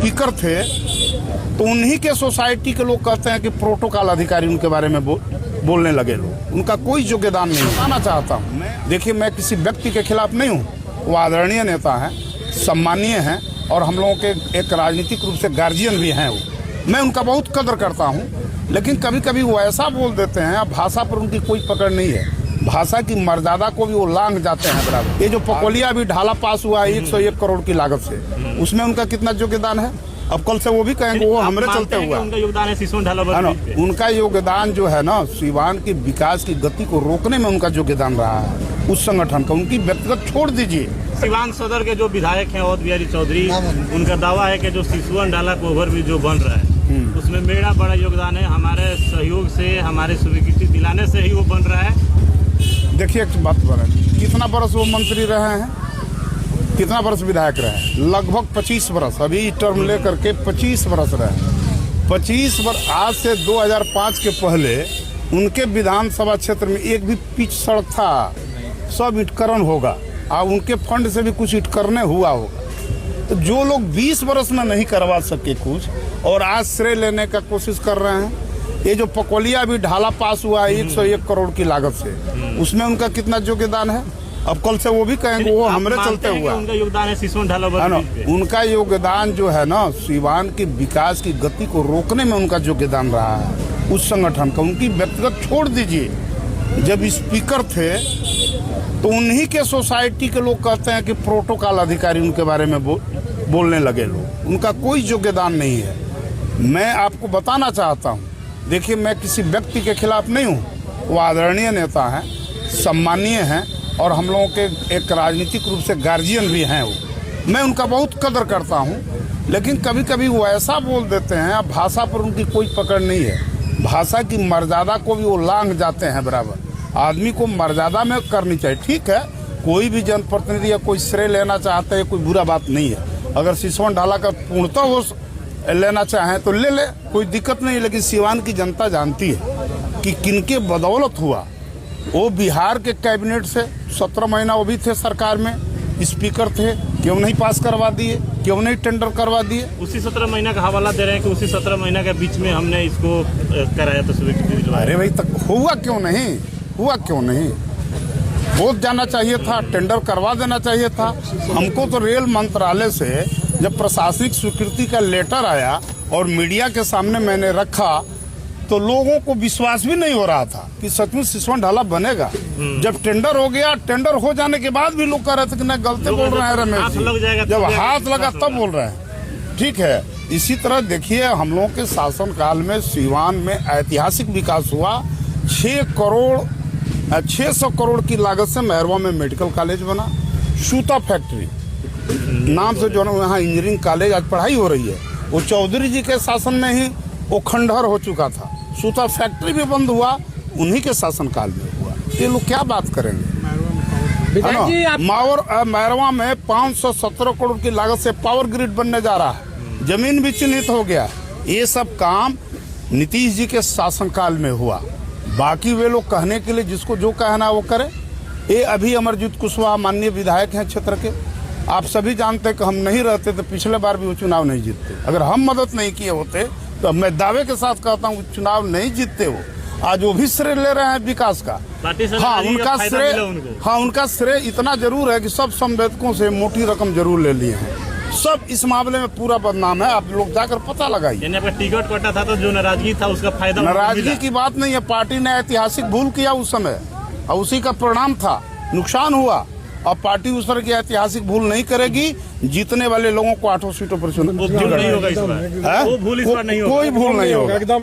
Speaker थे तो उन्हीं के सोसाइटी के लोग कहते हैं कि प्रोटोकॉल अधिकारी उनके बारे में बोलने लगे लोग। उनका कोई योगदान नहीं बताना चाहता हूँ। देखिए, मैं किसी व्यक्ति के खिलाफ नहीं हूँ, वो आदरणीय नेता हैं, सम्मानीय हैं और हम लोगों के एक राजनीतिक रूप से गार्जियन भी हैं। वो मैं उनका बहुत कदर करता हूँ, लेकिन कभी कभी वो ऐसा बोल देते हैं, अब भाषा पर उनकी कोई पकड़ नहीं है, भाषा की मर्यादा को भी वो लांघ जाते हैं बराबर। ये जो पकोलिया अभी ढाला पास हुआ है 101 करोड़ की लागत से, उसमें उनका कितना योगदान है? अब कल से वो भी कहेंगे वो हमरे चलते हुआ उनका योगदान है सिसवन ढाला है ना। उनका योगदान जो है ना, सीवान के विकास की गति को रोकने में उनका योगदान रहा है उस संगठन का। उनकी व्यक्तिगत छोड़ दीजिए। सीवान सदर के जो विधायक हैं अवध बिहारी चौधरी, उनका दावा है कि जो सिसवन ढाला को ओवरब्रिज जो बन रहा है उसमें मेरा बड़ा योगदान है, हमारे सहयोग से, हमारे स्वीकृति दिलाने से ही वो बन रहा है। देखिए, एक बात बता, कितना बरस वो मंत्री रहे हैं, कितना वर्ष विधायक रहे? लगभग 25 वर्ष। अभी टर्म लेकर के 25 वर्ष रहे। 25 वर्ष। आज से 2005 के पहले उनके विधानसभा क्षेत्र में एक भी पिच सड़क था, सब ईंटकरण होगा और उनके फंड से भी कुछ ईंटकरने हुआ होगा। तो जो लोग 20 वर्ष में नहीं करवा सके कुछ और आज श्रेय लेने का कोशिश कर रहे हैं, ये जो पकोलिया अभी ढाला पास हुआ है 101 करोड़ की लागत से, उसमें उनका कितना योगदान है? अब कल से वो भी कहेंगे वो हमरे चलते हुआ उनका योगदान है सिसवन ढाला है ना। उनका योगदान जो है ना, सीवान के विकास की गति को रोकने में उनका योगदान रहा है उस संगठन का। उनकी व्यक्तिगत छोड़ दीजिए। जब स्पीकर थे तो उन्हीं के सोसाइटी के लोग कहते हैं कि प्रोटोकॉल अधिकारी उनके बारे में बोलने लगे लोग। उनका कोई योगदान नहीं है। मैं आपको बताना चाहता हूँ, देखिए, मैं किसी व्यक्ति के खिलाफ नहीं हूँ, वो आदरणीय नेता हैं, सम्मानीय हैं और हम लोगों के एक राजनीतिक रूप से गार्जियन भी हैं। वो मैं उनका बहुत कदर करता हूं, लेकिन कभी कभी वो ऐसा बोल देते हैं, अब भाषा पर उनकी कोई पकड़ नहीं है, भाषा की मर्यादा को भी वो लांघ जाते हैं बराबर। आदमी को मर्यादा में करनी चाहिए। ठीक है, कोई भी जनप्रतिनिधि या कोई श्रेय लेना चाहता है, कोई बुरा बात नहीं है। अगर सिसवन ढाला का पूर्णतः वो लेना चाहें तो ले ले, कोई दिक्कत नहीं है। लेकिन सीवान की जनता जानती है कि किनके बदौलत हुआ। वो बिहार के कैबिनेट से 17 महीना वो भी थे सरकार में, स्पीकर थे, क्यों नहीं पास करवा दिए, क्यों नहीं टेंडर करवा दिए? उसी 17 महीना का हवाला दे रहे हैं कि उसी 17 महीना के बीच में हमने इसको कराया तो स्वीकृति। अरे भाई, तक हुआ क्यों नहीं? हुआ क्यों नहीं? हो जाना चाहिए था, टेंडर करवा देना चाहिए था। हमको तो रेल मंत्रालय से जब प्रशासनिक स्वीकृति का लेटर आया और मीडिया के सामने मैंने रखा तो लोगों को विश्वास भी नहीं हो रहा था कि सचमुच सिसवन ढाला बनेगा। जब टेंडर हो गया, टेंडर हो जाने के बाद भी लोग कह रहे थे कि नहीं, गलती बोल रहे हैं रमेश जी। जब हाथ लगा तब बोल रहे हैं। ठीक है, इसी तरह देखिए, हम लोगों के शासन काल में सीवान में ऐतिहासिक विकास हुआ। 600 करोड़ की लागत से मैरवा में मेडिकल कॉलेज बना। सूता फैक्ट्री नाम से जो है यहाँ इंजीनियरिंग कॉलेज आज पढ़ाई हो रही है, वो चौधरी जी के शासन में ही वो खंडहर हो चुका था। सूता फैक्ट्री भी बंद हुआ, उन्हीं के शासनकाल में हुआ। ये लोग क्या बात करेंगे? मैरवा में 517 करोड़ की लागत से पावर ग्रिड बनने जा रहा है, जमीन भी चिन्हित हो गया। ये सब काम नीतीश जी के शासनकाल में हुआ। बाकी वे लोग कहने के लिए जिसको जो कहना वो करे। ये अभी अमरजीत कुशवाहा माननीय विधायक हैं क्षेत्र के, आप सभी जानते हैं कि हम नहीं रहते तो पिछले बार भी वो चुनाव नहीं जीतते। अगर हम मदद नहीं किए होते तो मैं दावे के साथ कहता हूँ चुनाव नहीं जीतते वो। आज वो भी श्रेय ले रहे हैं विकास का। हाँ, उनका श्रेय इतना जरूर है कि सब संवेदकों से मोटी रकम जरूर ले लिए हैं। सब इस मामले में पूरा बदनाम है। आप लोग जाकर पता लगाइए। टिकट कटा था तो जो नाराजगी था उसका फायदा, नाराजगी की बात नहीं है। पार्टी ने ऐतिहासिक भूल किया उस समय और उसी का परिणाम था, नुकसान हुआ। अब पार्टी उस तरह की ऐतिहासिक भूल नहीं करेगी। जीतने वाले लोगों को 8 सीटों पर चुनाव, कोई भूल नहीं होगा। कोई भूल नहीं होगा।